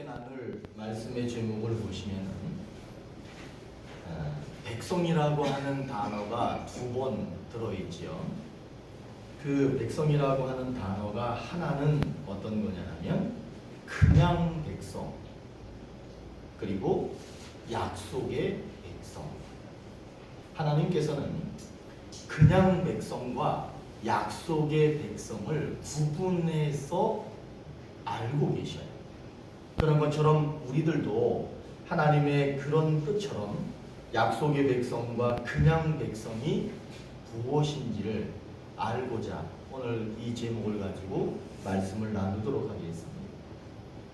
함께 나눌 말씀의 제목을 보시면 백성이라고 하는 단어가 두 번 들어있지요. 그 백성이라고 하는 단어가 하나는 어떤 거냐 하면 그냥 백성, 그리고 약속의 백성. 하나님께서는 그냥 백성과 약속의 백성을 구분해서 알고 계셔요. 그런 것처럼 우리들도 하나님의 그런 뜻처럼 약속의 백성과 그냥 백성이 무엇인지를 알고자 오늘 이 제목을 가지고 말씀을 나누도록 하겠습니다.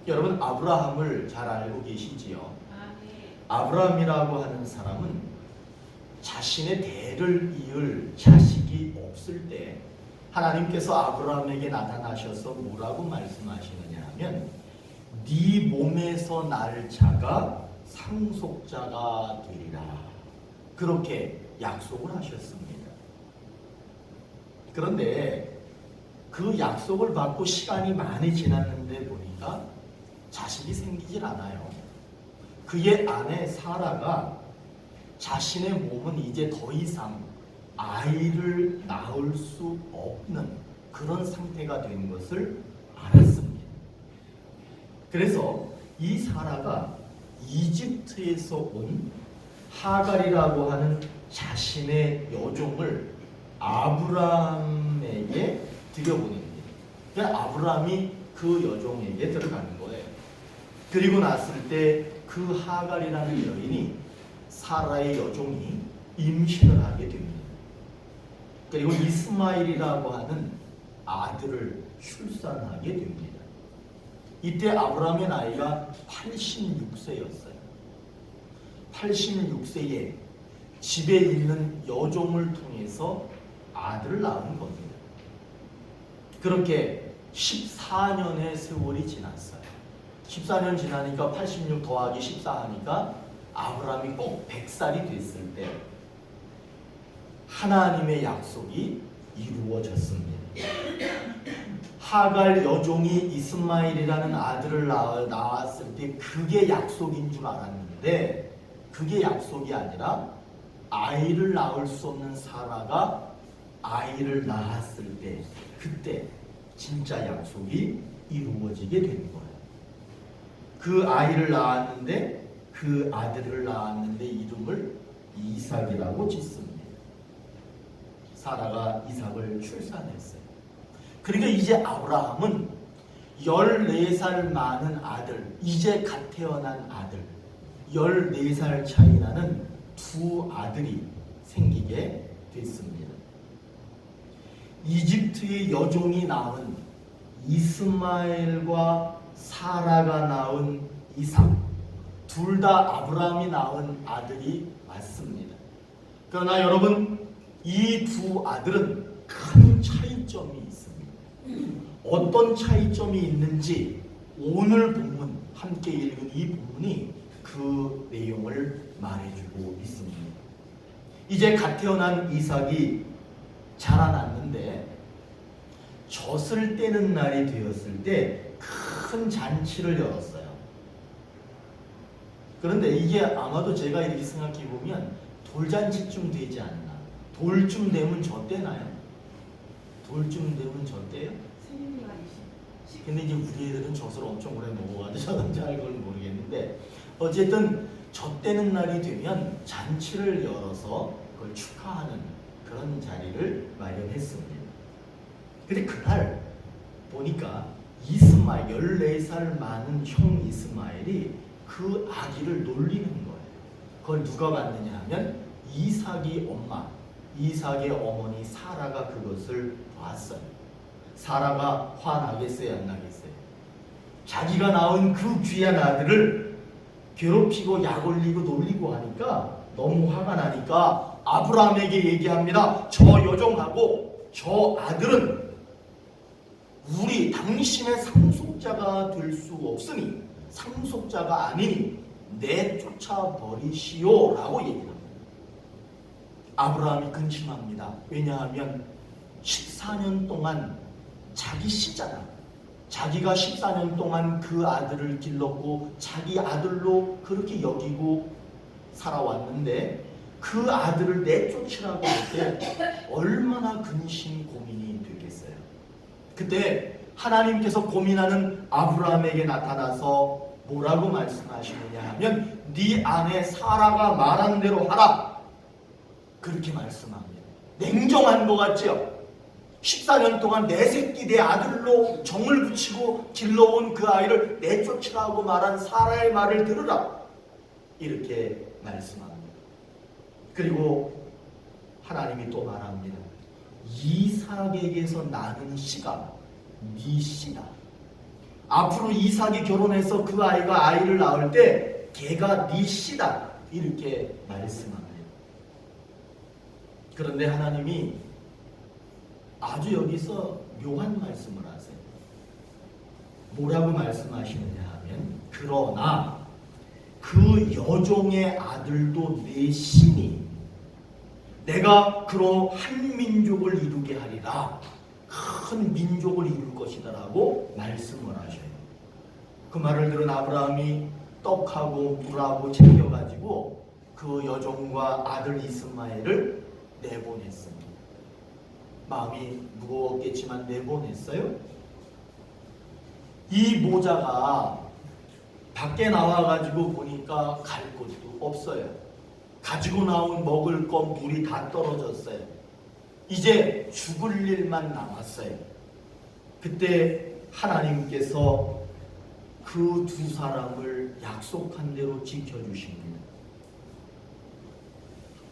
여러분, 아브라함을 잘 알고 계시지요? 아브라함이라고 하는 사람은 자신의 대를 이을 자식이 없을 때 하나님께서 아브라함에게 나타나셔서 뭐라고 말씀하시느냐 하면 네 몸에서 날 자가 상속자가 되리라, 그렇게 약속을 하셨습니다. 그런데 그 약속을 받고 시간이 많이 지났는데 보니까 자식이 생기질 않아요. 그의 아내 사라가 자신의 몸은 이제 더 이상 아이를 낳을 수 없는 그런 상태가 된 것을 알았습니다. 그래서 이 사라가 이집트에서 온 하갈이라고 하는 자신의 여종을 아브라함에게 들여보냅니다. 그러니까 아브라함이 그 여종에게 들어가는 거예요. 그리고 났을 때 그 하갈이라는 여인이 사라의 여종이 임신을 하게 됩니다. 그리고 이스마엘이라고 하는 아들을 출산하게 됩니다. 이때 아브라함의 나이가 86세였어요. 86세에 집에 있는 여종을 통해서 아들을 낳은 겁니다. 그렇게 14년의 세월이 지났어요. 14년 지나니까 86 더하기 14 하니까 아브라함이 꼭 100살이 됐을 때 하나님의 약속이 이루어졌습니다. 하갈 여종이 이스마엘이라는 아들을 낳았을 때 그게 약속인 줄 알았는데 그게 약속이 아니라 아이를 낳을 수 없는 사라가 아이를 낳았을 때 그때 진짜 약속이 이루어지게 된 거예요. 그 아이를 낳았는데 그 아들을 낳았는데 이름을 이삭이라고 짓습니다. 사라가 이삭을 출산했어요. 그러니까 이제 아브라함은 14살 많은 아들, 이제 갓 태어난 아들, 14살 차이 나는 두 아들이 생기게 됐습니다. 이집트의 여종이 낳은 이스마엘과 사라가 낳은 이삭, 둘 다 아브라함이 낳은 아들이 맞습니다. 그러나 여러분, 이 두 아들은 큰 차이점이 있습니다. 어떤 차이점이 있는지 오늘 본문, 함께 읽은 이 본문이 그 내용을 말해주고 있습니다. 이제 갓 태어난 이삭이 자라났는데 젖을 떼는 날이 되었을 때 큰 잔치를 열었어요. 그런데 이게 아마도 제가 이렇게 생각해 보면 돌잔치쯤 되지 않나. 돌쯤 되면 젖대나요? 돌쯤 되면 젖대요? 근데 이제 우리 애들은 젖을 엄청 오래 먹어가지고 저는 잘 그걸 모르겠는데 어쨌든 젖대는 날이 되면 잔치를 열어서 그걸 축하하는 그런 자리를 마련했습니다. 근데 그날 보니까 이스마엘, 14살 많은 형 이스마엘이 그 아기를 놀리는 거예요. 그걸 누가 봤느냐 하면 이삭이 엄마, 이삭의 어머니 사라가 그것을 봤어요. 사라가 화나겠어요, 안 나겠어요? 자기가 낳은 그 귀한 아들을 괴롭히고 약올리고 놀리고 하니까 너무 화가 나니까 아브라함에게 얘기합니다. 저 여종하고 저 아들은 우리 당신의 상속자가 될 수 없으니 상속자가 아니니 내쫓아 버리시오 라고 얘기합니다. 아브라함이 근심합니다. 왜냐하면 14년 동안 자기 씨잖아. 자기가 14년 동안 그 아들을 길렀고 자기 아들로 그렇게 여기고 살아왔는데 그 아들을 내쫓으라고 할 때 얼마나 근심 고민이 되겠어요. 그때 하나님께서 고민하는 아브라함에게 나타나서 뭐라고 말씀하시느냐 하면 네 아내 사라가 말한 대로 하라, 그렇게 말씀합니다. 냉정한 것 같죠? 14년 동안 내 새끼 내 아들로 정을 붙이고 길러온 그 아이를 내쫓으라고 말한 사라의 말을 들으라, 이렇게 말씀합니다. 그리고 하나님이 또 말합니다. 이삭에게서 나는 씨가 네 씨다. 앞으로 이삭이 결혼해서 그 아이가 아이를 낳을 때 걔가 네 씨다, 이렇게 말씀합니다. 그런데 하나님이 아주 여기서 묘한 말씀을 하세요. 뭐라고 말씀하시느냐 하면 그러나 그 여종의 아들도 내 신이 내가 그로 한 민족을 이루게 하리라, 큰 민족을 이룰 것이다 라고 말씀을 하셔요. 그 말을 들은 아브라함이 떡하고 물하고 챙겨가지고 그 여종과 아들 이스마엘을 내보냈습니다. 마음이 무거웠겠지만 내보냈어요. 이 모자가 밖에 나와가지고 보니까 갈 곳도 없어요. 가지고 나온 먹을 것 물이 다 떨어졌어요. 이제 죽을 일만 남았어요. 그때 하나님께서 그 두 사람을 약속한 대로 지켜주십니다.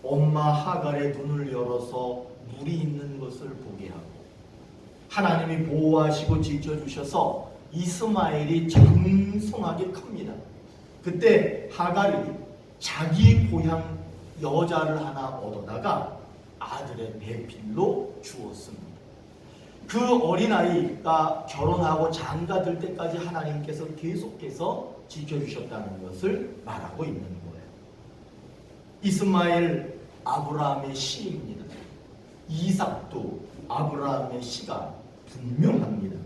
엄마 하갈의 눈을 열어서 물이 있는 것을 보게 하고 하나님이 보호하시고 지켜주셔서 이스마엘이 장성하게 큽니다. 그때 하갈이 자기 고향 여자를 하나 얻어다가 아들의 배필로 주었습니다. 그 어린아이가 결혼하고 장가들 때까지 하나님께서 계속해서 지켜주셨다는 것을 말하고 있는 거예요. 이스마엘 아브라함의 씨입니다. 이삭도 아브라함의 씨가 분명합니다.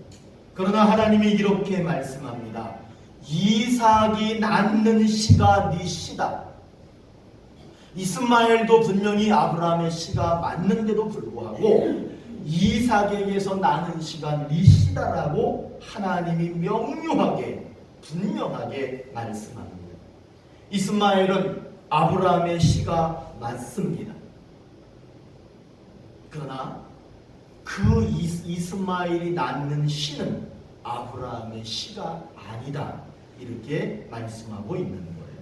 그러나 하나님이 이렇게 말씀합니다. 이삭이 낳는 씨가 네 씨다. 이스마엘도 분명히 아브라함의 씨가 맞는데도 불구하고 이삭에게서 나는 씨가 네 씨다라고 하나님이 명료하게 분명하게 말씀합니다. 이스마엘은 아브라함의 씨가 맞습니다. 그러나 그 이스마엘이 낳는 씨는 아브라함의 씨가 아니다, 이렇게 말씀하고 있는 거예요.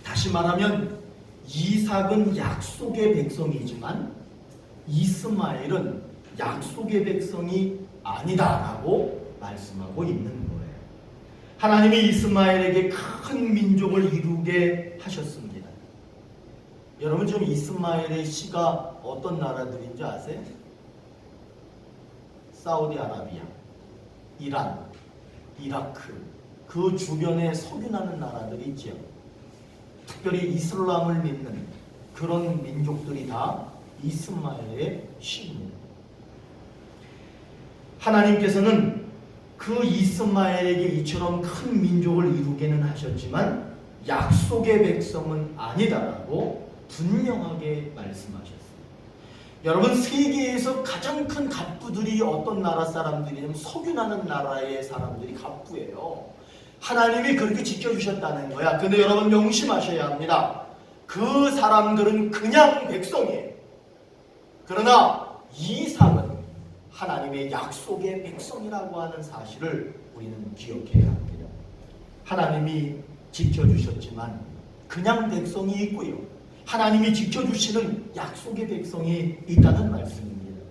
다시 말하면 이삭은 약속의 백성이지만 이스마엘은 약속의 백성이 아니다라고 말씀하고 있는 거예요. 하나님이 이스마엘에게 큰 민족을 이루게 하셨습니다. 여러분 지금 이스마엘의 씨가 어떤 나라들인지 아세요? 사우디아라비아, 이란, 이라크, 그 주변에 석유나는 나라들이 있죠. 특별히 이슬람을 믿는 그런 민족들이 다 이스마엘의 씨입니다. 하나님께서는 그 이스마엘에게 이처럼 큰 민족을 이루게는 하셨지만 약속의 백성은 아니다라고 분명하게 말씀하셨어요. 여러분 세계에서 가장 큰 갑부들이 어떤 나라 사람들이냐면 석유나는 나라의 사람들이 갑부예요. 하나님이 그렇게 지켜주셨다는 거야. 근데 여러분 명심하셔야 합니다. 그 사람들은 그냥 백성이에요. 그러나 이삭은 하나님의 약속의 백성이라고 하는 사실을 우리는 기억해야 합니다. 하나님이 지켜주셨지만 그냥 백성이 있고요, 하나님이 지켜주시는 약속의 백성이 있다는 말씀입니다.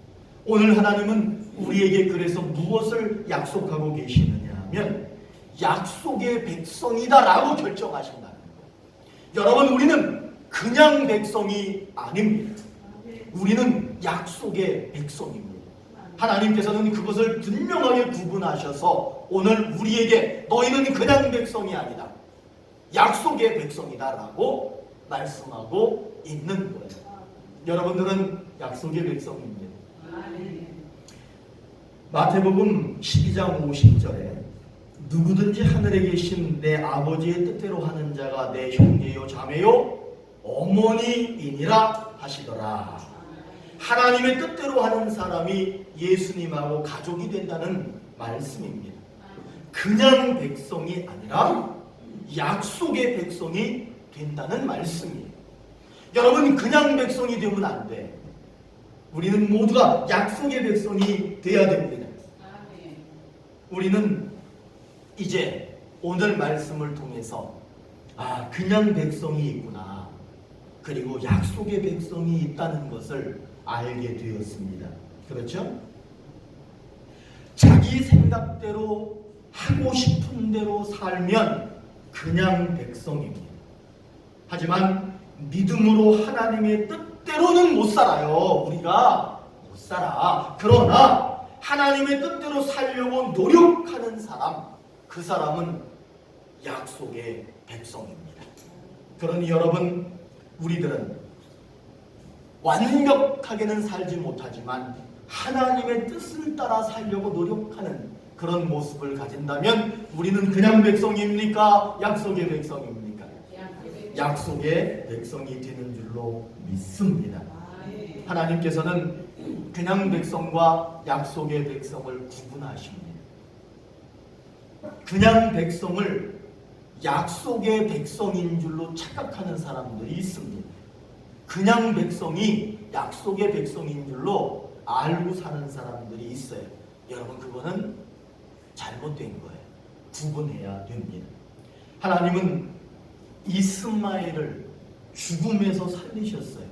오늘 하나님은 우리에게 그래서 무엇을 약속하고 계시느냐 하면 약속의 백성이다라고 결정하신다는 거예요. 여러분 우리는 그냥 백성이 아닙니다. 우리는 약속의 백성입니다. 하나님께서는 그것을 분명하게 구분하셔서 오늘 우리에게 너희는 그냥 백성이 아니다, 약속의 백성이다라고 말씀하고 있는 거예요. 여러분들은 약속의 백성입니다. 마태복음 12장 50절에 누구든지 하늘에 계신 내 아버지의 뜻대로 하는 자가 내 형제요 자매요 어머니이니라 하시더라. 하나님의 뜻대로 하는 사람이 예수님하고 가족이 된다는 말씀입니다. 그냥 백성이 아니라 약속의 백성이 된다는 말씀이에요. 여러분, 그냥 백성이 되면 안 돼. 우리는 모두가 약속의 백성이 되어야 됩니다. 우리는 이제 오늘 말씀을 통해서 그냥 백성이 있구나, 그리고 약속의 백성이 있다는 것을 알게 되었습니다. 그렇죠? 자기 생각대로 하고 싶은 대로 살면 그냥 백성입니다. 하지만 믿음으로 하나님의 뜻대로는 못 살아요. 우리가 못 살아. 그러나 하나님의 뜻대로 살려고 노력하는 사람, 그 사람은 약속의 백성입니다. 그러니 여러분, 우리들은 완벽하게는 살지 못하지만 하나님의 뜻을 따라 살려고 노력하는 그런 모습을 가진다면 우리는 그냥 백성입니까? 약속의 백성입니까? 약속의 백성이 되는 줄로 믿습니다. 하나님께서는 그냥 백성과 약속의 백성을 구분하십니다. 그냥 백성을 약속의 백성인 줄로 착각하는 사람들이 있습니다. 그냥 백성이 약속의 백성인 줄로 알고 사는 사람들이 있어요. 여러분, 그거는 잘못된 거예요. 구분해야 됩니다. 하나님은 이스마엘을 죽음에서 살리셨어요.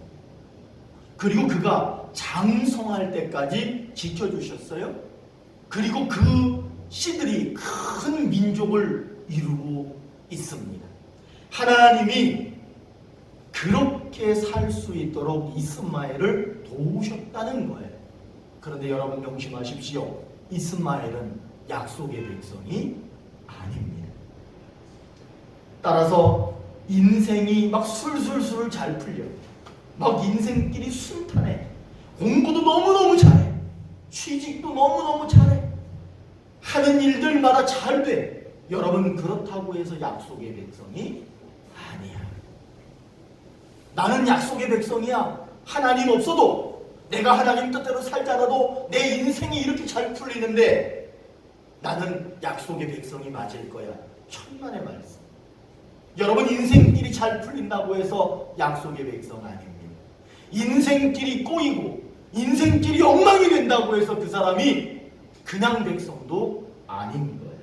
그리고 그가 장성할 때까지 지켜주셨어요. 그리고 그 씨들이 큰 민족을 이루고 있습니다. 하나님이 그렇게 살 수 있도록 이스마엘을 도우셨다는 거예요. 그런데 여러분 명심하십시오. 이스마엘은 약속의 백성이 아닙니다. 따라서 인생이 막 술술술 잘 풀려. 막 인생길이 순탄해. 공부도 너무너무 잘해. 취직도 너무너무 잘해. 하는 일들마다 잘 돼. 여러분, 그렇다고 해서 약속의 백성이 아니야. 나는 약속의 백성이야. 하나님 없어도, 내가 하나님 뜻대로 살지 않아도 내 인생이 이렇게 잘 풀리는데 나는 약속의 백성이 맞을 거야. 천만의 말씀. 여러분, 인생길이 잘 풀린다고 해서 약속의 백성 아닙니다. 인생길이 꼬이고 인생길이 엉망이 된다고 해서 그 사람이 그냥 백성도 아닌 거예요.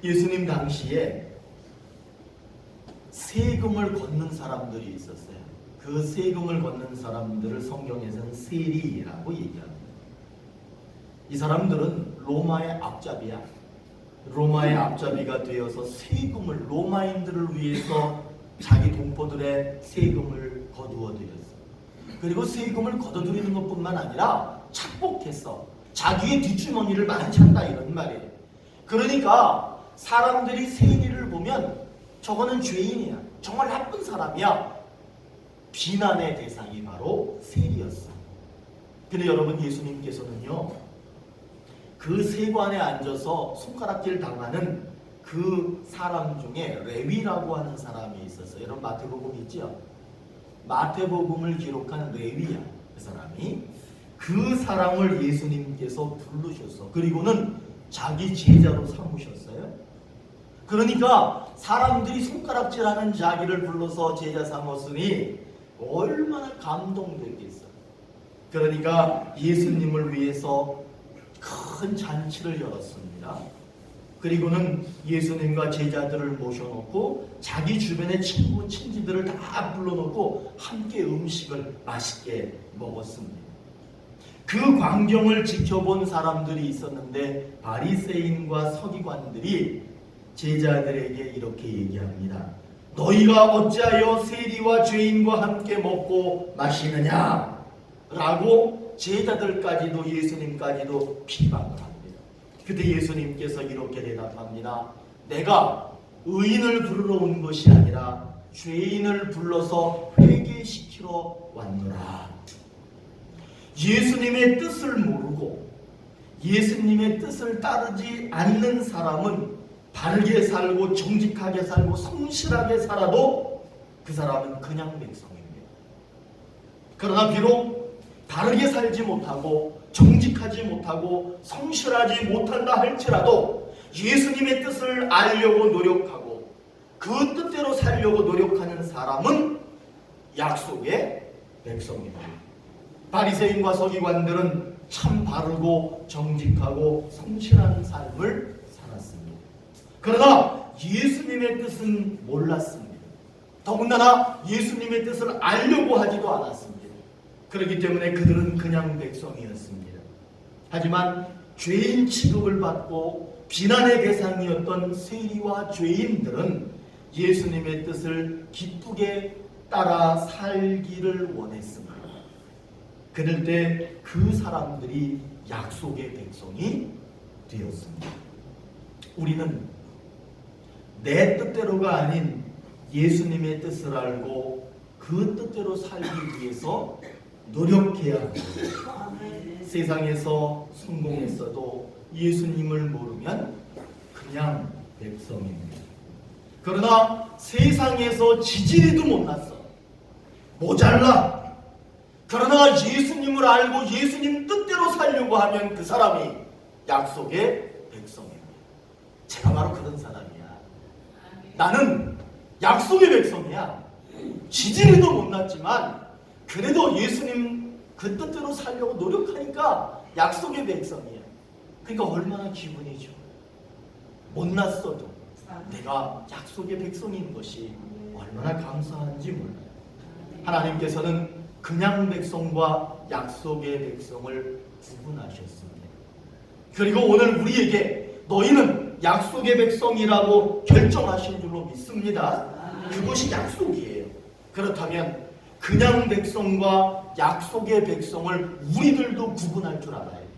예수님 당시에 세금을 걷는 사람들이 있었어요. 그 세금을 걷는 사람들을 성경에서는 세리라고 얘기합니다. 이 사람들은 로마의 앞잡이야. 로마의 앞잡이가 되어서 세금을, 로마인들을 위해서 자기 동포들의 세금을 거두어들였어. 그리고 세금을 거둬들이는 것뿐만 아니라 착복했어. 자기의 뒷주머니를 많이 찬다, 이런 말이에요. 그러니까 사람들이 세리를 보면 저거는 죄인이야, 정말 나쁜 사람이야, 비난의 대상이 바로 세리였어. 근데 여러분, 예수님께서는요, 그 세관에 앉아서 손가락질 당하는 그 사람 중에 레위라고 하는 사람이 있었어요. 여러분, 마태복음 있죠? 마태복음을 기록한 레위야, 그 사람이. 그 사람을 예수님께서 부르셨어. 그리고는 자기 제자로 삼으셨어요. 그러니까 사람들이 손가락질하는 자기를 불러서 제자 삼았으니 얼마나 감동됐겠어. 그러니까 예수님을 위해서 큰 잔치를 열었습니다. 그리고는 예수님과 제자들을 모셔놓고 자기 주변의 친구, 친지들을 다 불러놓고 함께 음식을 맛있게 먹었습니다. 그 광경을 지켜본 사람들이 있었는데 바리새인과 서기관들이 제자들에게 이렇게 얘기합니다. 너희가 어찌하여 세리와 죄인과 함께 먹고 마시느냐? 라고 제자들까지도 예수님까지도 비방을 합니다. 그때 예수님께서 이렇게 대답합니다. 내가 의인을 부르러 온 것이 아니라 죄인을 불러서 회개시키러 왔노라. 예수님의 뜻을 모르고 예수님의 뜻을 따르지 않는 사람은 바르게 살고 정직하게 살고 성실하게 살아도 그 사람은 그냥 백성입니다. 그러나 비록 바르게 살지 못하고 정직하지 못하고 성실하지 못한다 할지라도 예수님의 뜻을 알려고 노력하고 그 뜻대로 살려고 노력하는 사람은 약속의 백성입니다. 바리새인과 서기관들은 참 바르고 정직하고 성실한 삶을 살았습니다. 그러나 예수님의 뜻은 몰랐습니다. 더군다나 예수님의 뜻을 알려고 하지도 않았습니다. 그렇기 때문에 그들은 그냥 백성이었습니다. 하지만 죄인 취급을 받고 비난의 대상이었던 세리와 죄인들은 예수님의 뜻을 기쁘게 따라 살기를 원했습니다. 그럴 때 그 사람들이 약속의 백성이 되었습니다. 우리는 내 뜻대로가 아닌 예수님의 뜻을 알고 그 뜻대로 살기 위해서 노력해야 합니다. 세상에서 성공했어도 예수님을 모르면 그냥 백성입니다. 그러나 세상에서 지지리도 못났어. 모자라. 그러나 예수님을 알고 예수님 뜻대로 살려고 하면 그 사람이 약속의 백성입니다. 제가 바로 그런 사람이야. 나는 약속의 백성이야. 지지리도 못났지만 그래도 예수님 그 뜻대로 살려고 노력하니까 약속의 백성이야. 그러니까 얼마나 기분이 좋아. 못났어도 내가 약속의 백성인 것이 얼마나 감사한지 몰라요. 하나님께서는 그냥 백성과 약속의 백성을 구분하셨습니다. 그리고 오늘 우리에게 너희는 약속의 백성이라고 결정하신 줄로 믿습니다. 그것이 약속이에요. 그렇다면 그냥 백성과 약속의 백성을 우리들도 구분할 줄 알아야 돼요.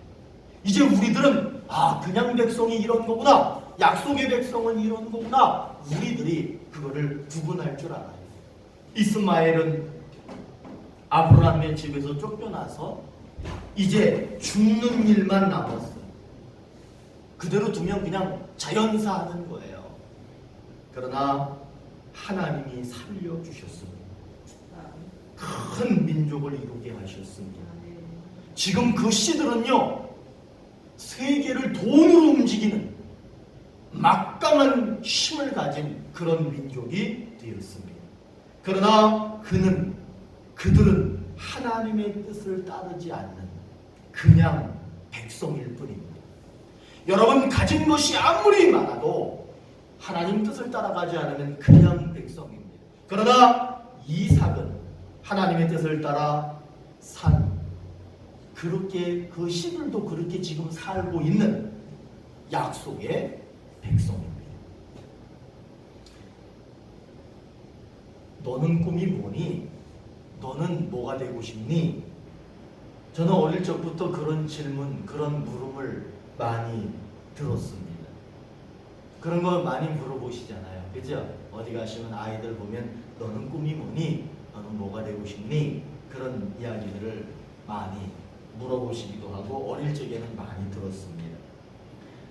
이제 우리들은 그냥 백성이 이런 거구나, 약속의 백성은 이런 거구나, 우리들이 그거를 구분할 줄 알아요. 이스마엘은 아브라함의 집에서 쫓겨나서 이제 죽는 일만 남았어요. 그대로 두면 그냥 자연사하는 거예요. 그러나 하나님이 살려주셨습니다. 큰 민족을 이루게 하셨습니다. 지금 그 씨들은요, 세계를 돈으로 움직이는 막강한 힘을 가진 그런 민족이 되었습니다. 그러나 그들은 하나님의 뜻을 따르지 않는 그냥 백성일 뿐입니다. 여러분, 가진 것이 아무리 많아도 하나님 뜻을 따라가지 않으면 그냥 백성입니다. 그러나 이삭은 하나님의 뜻을 따라 그렇게 그 씨들도 그렇게 지금 살고 있는 약속의 백성입니다. 너는 꿈이 뭐니? 너는 뭐가 되고 싶니? 저는 어릴 적부터 그런 질문, 그런 물음을 많이 들었습니다. 그런 거 많이 물어보시잖아요. 그죠? 어디 가시면 아이들 보면 너는 꿈이 뭐니? 너는 뭐가 되고 싶니? 그런 이야기들을 많이 물어보시기도 하고 어릴 적에는 많이 들었습니다.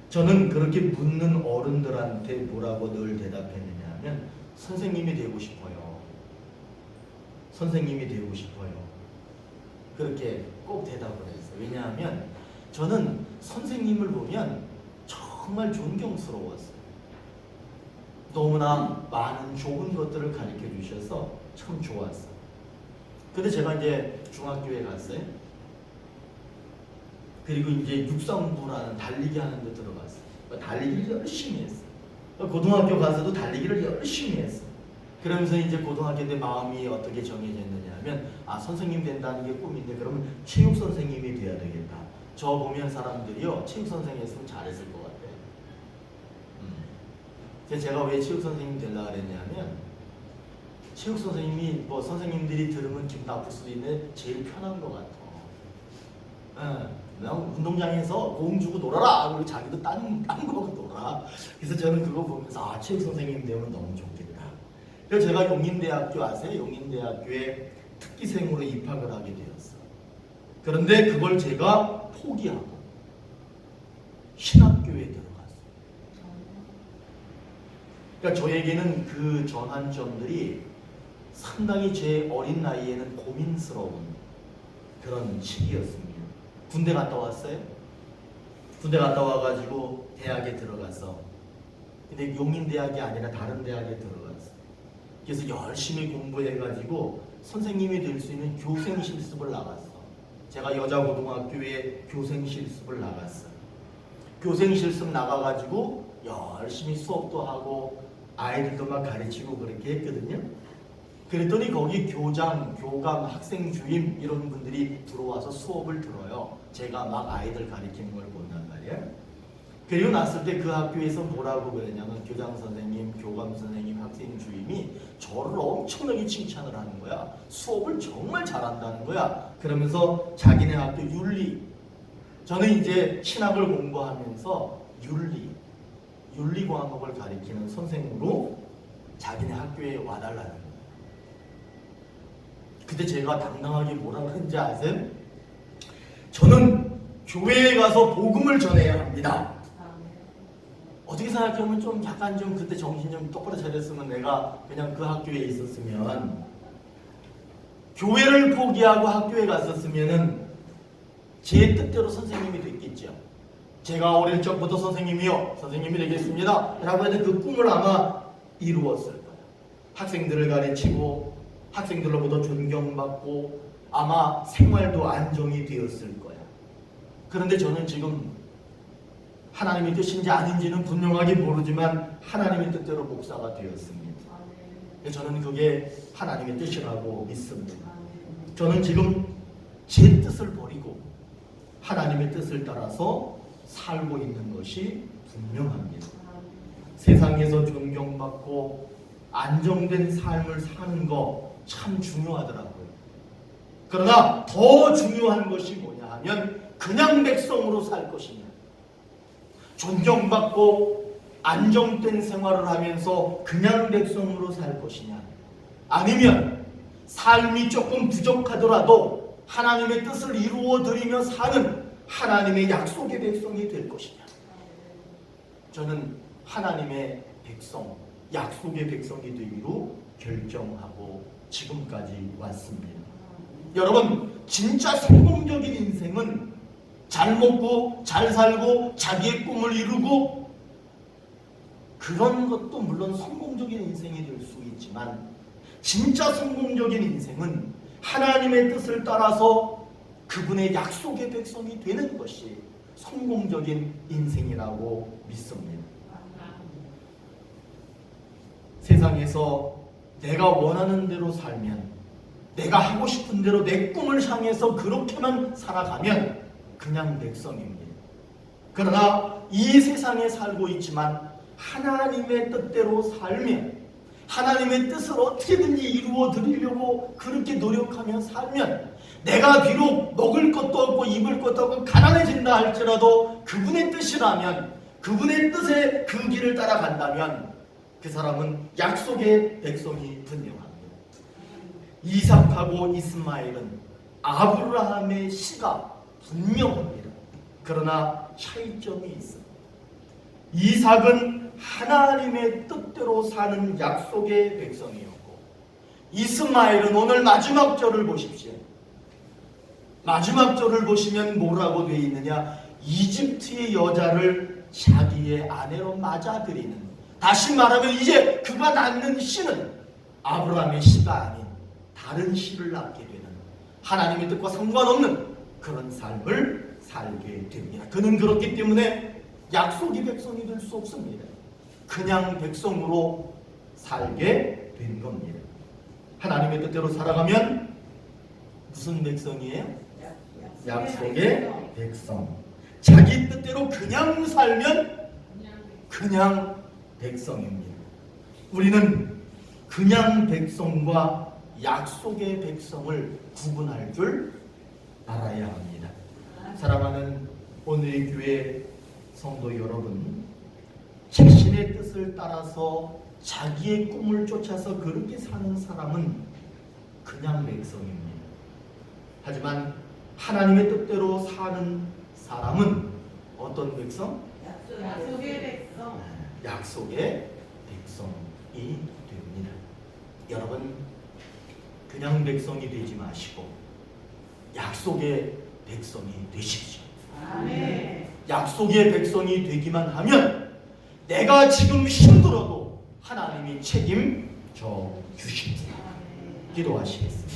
저는 그렇게 묻는 어른들한테 뭐라고 늘 대답했느냐 하면 선생님이 되고 싶어요. 선생님이 되고 싶어요. 그렇게 꼭 대답을 했어요. 왜냐하면 저는 선생님을 보면 정말 존경스러웠어요. 너무나 많은 좋은 것들을 가르쳐 주셔서 참 좋았어요. 근데 제가 이제 중학교에 갔어요. 그리고 이제 육상부라는 달리기 하는 데 들어갔어요. 달리기를 열심히 했어요. 고등학교 가서도 달리기를 열심히 했어요. 그러면서 이제 고등학교 때 마음이 어떻게 정해졌느냐 하면 선생님 된다는 게 꿈인데 그러면 체육 선생님이 돼야 되겠다. 저 보면 사람들이요, 체육 선생님 했으면 잘했을 것 같아요. 제가 왜 체육 선생님 되려고 그랬냐면 체육 선생님이 뭐 선생님들이 들으면 기분 나쁠 수도 있는데 제일 편한 것 같아. 그냥 운동장에서 공 주고 놀아라. 그리고 자기도 딴 거 놀아. 그래서 저는 그거 보면서 체육 선생님 되면 너무 좋겠다. 그래서 제가 용인대학교 아세요? 용인대학교에 특기생으로 입학을 하게 되었어. 그런데 그걸 제가 포기하고 신학교에 들어갔어요. 그러니까 저에게는 그 전환점들이 상당히 제 어린 나이에는 고민스러운 그런 시기였습니다. 군대 갔다 왔어요. 군대 갔다 와가지고 대학에 들어가서, 근데 용인대학이 아니라 다른 대학에 들어갔어. 그래서 열심히 공부해가지고 선생님이 될 수 있는 교생 실습을 나갔어. 제가 여자고등학교에 교생 실습을 나갔어. 교생 실습 나가가지고 열심히 수업도 하고 아이들도 막 가르치고 그렇게 했거든요. 그랬더니 거기 교장, 교감, 학생 주임 이런 분들이 들어와서 수업을 들어요. 제가 막 아이들 가르치는 걸 본단 말이에요. 그리고 났을 때 그 학교에서 뭐라고 그러냐면 교장 선생님, 교감 선생님, 학생 주임이 저를 엄청나게 칭찬을 하는 거야. 수업을 정말 잘한다는 거야. 그러면서 자기네 학교 윤리, 저는 이제 신학을 공부하면서 윤리 과목을 가르치는 선생으로 자기네 학교에 와달라는 거야. 그때 제가 당당하게 뭐라고 했는지 아세요? 저는 교회에 가서 복음을 전해야 합니다. 어떻게 생각하면 좀 약간 좀 그때 정신 좀 똑바로 차렸으면, 내가 그냥 그 학교에 있었으면, 교회를 포기하고 학교에 갔었으면은 제 뜻대로 선생님이 됐겠죠. 제가 어릴 적부터 선생님이 되겠습니다 라고 해도 그 꿈을 아마 이루었을 거예요. 학생들을 가르치고 학생들로부터 존경받고 아마 생활도 안정이 되었을 거야. 그런데 저는 지금 하나님의 뜻인지 아닌지는 분명하게 모르지만 하나님의 뜻대로 목사가 되었습니다. 저는 그게 하나님의 뜻이라고 믿습니다. 저는 지금 제 뜻을 버리고 하나님의 뜻을 따라서 살고 있는 것이 분명합니다. 세상에서 존경받고 안정된 삶을 사는 거 참 중요하더라고요. 그러나 더 중요한 것이 뭐냐 하면 그냥 백성으로 살 것이냐, 존경받고 안정된 생활을 하면서 그냥 백성으로 살 것이냐, 아니면 삶이 조금 부족하더라도 하나님의 뜻을 이루어드리며 사는 하나님의 약속의 백성이 될 것이냐. 저는 하나님의 백성, 약속의 백성이 되기로 결정하고 지금까지 왔습니다. 여러분, 진짜 성공적인 인생은 잘 먹고 잘 살고 자기의 꿈을 이루고, 그런 것도 물론 성공적인 인생이 될 수 있지만, 진짜 성공적인 인생은 하나님의 뜻을 따라서 그분의 약속의 백성이 되는 것이 성공적인 인생이라고 믿습니다. 세상에서 내가 원하는 대로 살면, 내가 하고 싶은 대로 내 꿈을 향해서 그렇게만 살아가면 그냥 백성입니다. 그러나 이 세상에 살고 있지만 하나님의 뜻대로 살면, 하나님의 뜻을 어떻게든지 이루어 드리려고 그렇게 노력하며 살면, 내가 비록 먹을 것도 없고 입을 것도 없고 가난해진다 할지라도 그분의 뜻이라면, 그분의 뜻의 그 길을 따라간다면 그 사람은 약속의 백성이 분명합니다. 이삭하고 이스마엘은 아브라함의 씨가 분명합니다. 그러나 차이점이 있습니다. 이삭은 하나님의 뜻대로 사는 약속의 백성이었고, 이스마엘은 오늘 마지막 절을 보십시오. 마지막 절을 보시면 뭐라고 되어 있느냐? 이집트의 여자를 자기의 아내로 맞아들이는, 다시 말하면 이제 그가 낳는 씨는 아브라함의 씨가 아닌 다른 씨를 낳게 되는, 하나님의 뜻과 상관없는 그런 삶을 살게 됩니다. 그는 그렇기 때문에 약속의 백성이 될 수 없습니다. 그냥 백성으로 살게 된 겁니다. 하나님의 뜻대로 살아가면 무슨 백성이에요? 약속의 백성. 자기 뜻대로 그냥 살면 그냥 백성입니다. 우리는 그냥 백성과 약속의 백성을 구분할 줄 알아야 합니다. 사랑하는 오늘의 교회 성도 여러분, 자신의 뜻을 따라서 자기의 꿈을 쫓아서 그렇게 사는 사람은 그냥 백성입니다. 하지만 하나님의 뜻대로 사는 사람은 어떤 백성? 약속의 백성. 약속의 백성이 됩니다. 여러분, 그냥 백성이 되지 마시고 약속의 백성이 되십시오. 아멘. 약속의 백성이 되기만 하면 내가 지금 힘들어도 하나님이 책임져 주십니다. 기도하시겠습니다.